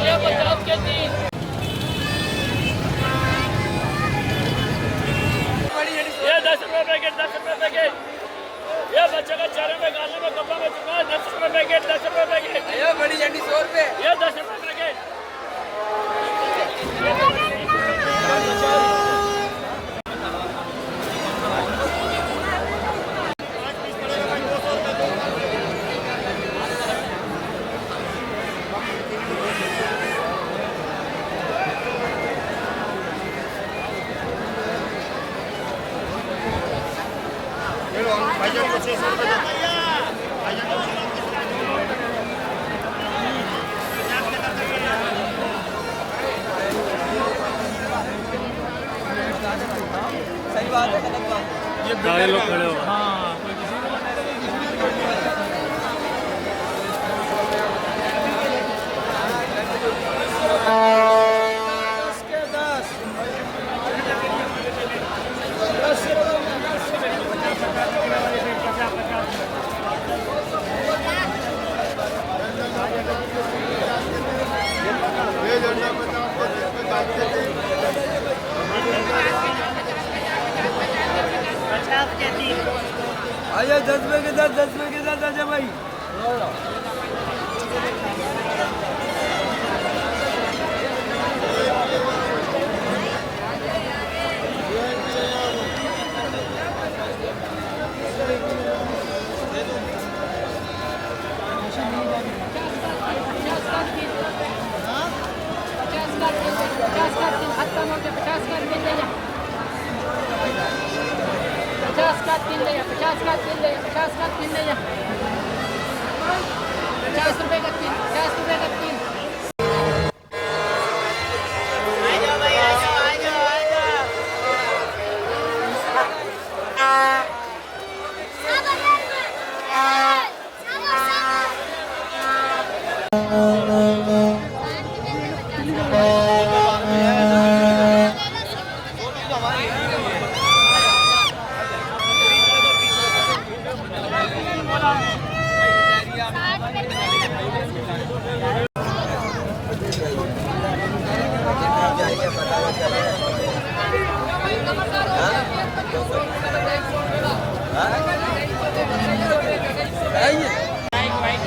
ये 50 के 3। ये 10 रुपए पैकेट, 10 रुपए पैकेट। ये बच्चे का चेहरे में गाले में कपड़ा में चुका है। 10 रुपए पैकेट, 10 रुपए पैकेट। ये बड़ी झंडी 100 रुपए। ये 10 रुपए पैकेट। भाईजान को 600 रुपए दो। भाईजान को सही बात है, गलत बात है। ये सारे लोग खड़े हो। हाँ आइए 10 रुपए के 10, 10 रुपए के 10 आजा भाई।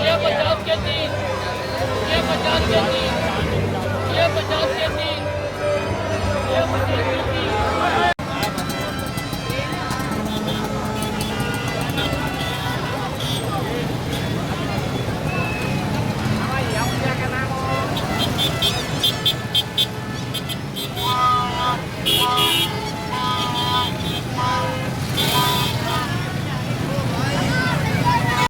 ये 50 के 3। ये 50 के 3।